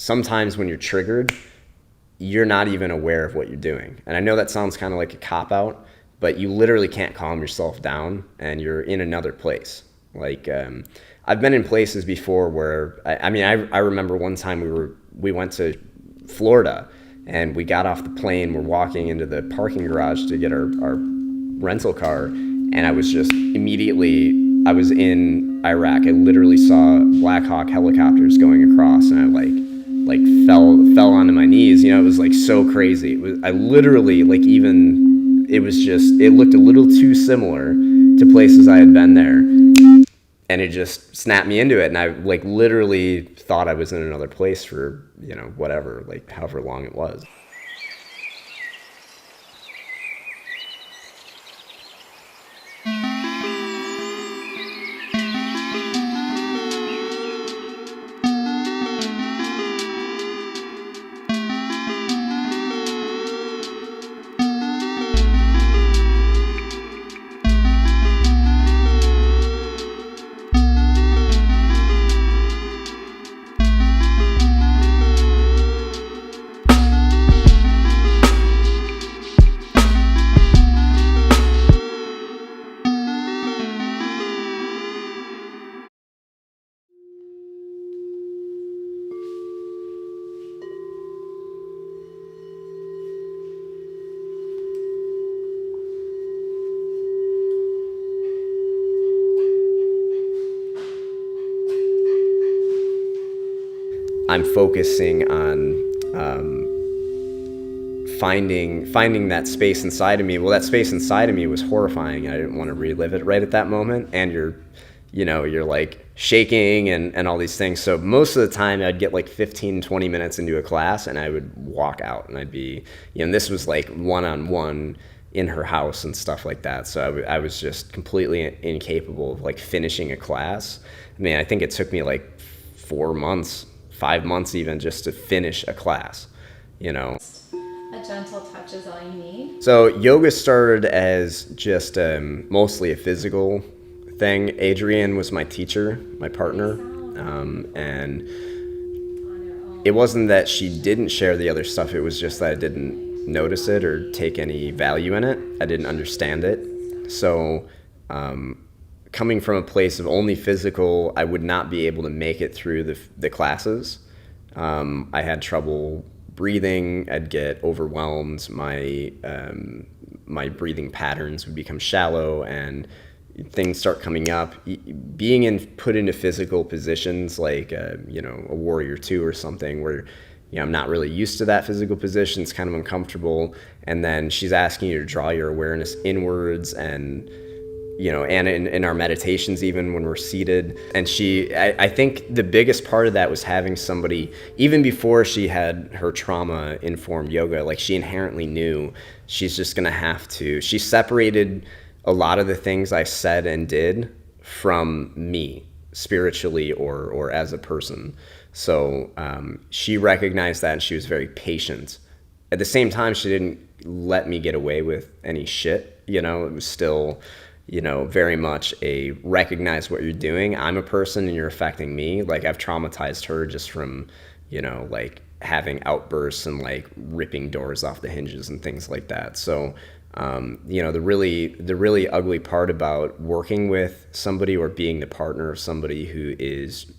sometimes when you're triggered, you're not even aware of what you're doing. And I know that sounds kind of like a cop-out, but you literally can't calm yourself down and you're in another place. Like, I've been in places before where, I remember one time we went to Florida and we got off the plane, we're walking into the parking garage to get our rental car, and I was just immediately, I was in Iraq. I literally saw Black Hawk helicopters going across, and I like fell onto my knees. You know, it was like so crazy. I literally, like, even, it was just, it looked a little too similar to places I had been there, and it just snapped me into it. And I like literally thought I was in another place for, you know, whatever, like however long it was. I'm focusing on finding that space inside of me. Well, that space inside of me was horrifying. I didn't want to relive it right at that moment. And you're like shaking and all these things. So most of the time I'd get like 15, 20 minutes into a class and I would walk out and I'd be, and this was like one-on-one in her house and stuff like that. So I was just completely incapable of like finishing a class. I mean, I think it took me like 4 months, 5 months even, just to finish a class, you know. A gentle touch is all you need. So yoga started as just mostly a physical thing. Adrienne was my teacher, my partner, and it wasn't that she didn't share the other stuff. It was just that I didn't notice it or take any value in it. I didn't understand it. So coming from a place of only physical, I would not be able to make it through the classes. I had trouble breathing. I'd get overwhelmed. My breathing patterns would become shallow and things start coming up. Being put into physical positions like a warrior two or something where I'm not really used to that physical position. It's kind of uncomfortable. And then she's asking you to draw your awareness inwards and and in our meditations, even when we're seated. And I think the biggest part of that was having somebody, even before she had her trauma-informed yoga, like she inherently knew she's just going to have to, she separated a lot of the things I said and did from me spiritually or as a person. So she recognized that and she was very patient. At the same time, she didn't let me get away with any shit. It was still very much a recognize what you're doing. I'm a person and you're affecting me. Like I've traumatized her just from, like having outbursts and like ripping doors off the hinges and things like that. So, the really ugly part about working with somebody or being the partner of somebody who is,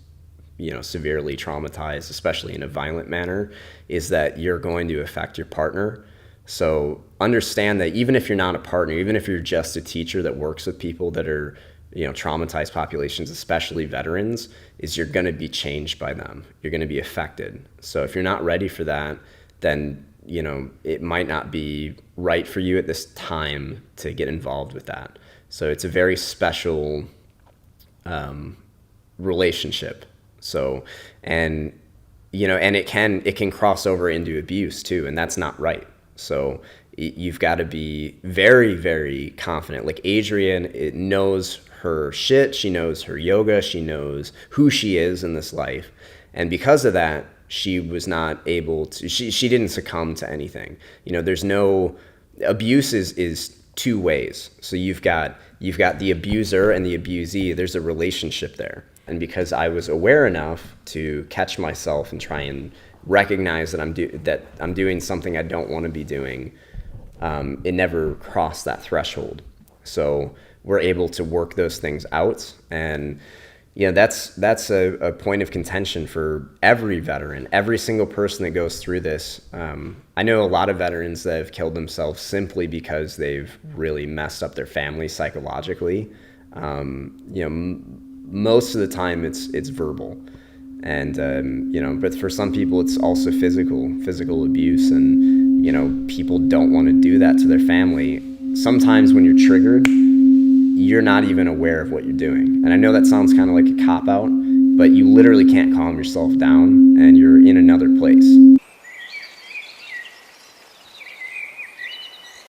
severely traumatized, especially in a violent manner, is that you're going to affect your partner. So understand that even if you're not a partner, even if you're just a teacher that works with people that are, traumatized populations, especially veterans, is you're going to be changed by them. You're going to be affected. So if you're not ready for that, then, it might not be right for you at this time to get involved with that. So it's a very special relationship. So, and it can cross over into abuse too, and that's not right. So you've got to be very, very confident. Like Adrienne, it knows her shit. She knows her yoga. She knows who she is in this life. And because of that, she was not able to, she didn't succumb to anything. There's no, abuse is two ways. So you've got the abuser and the abusee. There's a relationship there. And because I was aware enough to catch myself and try and recognize that I'm doing something I don't want to be doing, it never crossed that threshold. So we're able to work those things out. And that's a point of contention for every veteran, every single person that goes through this. I know a lot of veterans that have killed themselves simply because they've really messed up their family psychologically. Most of the time it's verbal, and but for some people it's also physical abuse, and people don't want to do that to their family. Sometimes when you're triggered, you're not even aware of what you're doing. And I know that sounds kind of like a cop-out, but you literally can't calm yourself down, and you're in another place.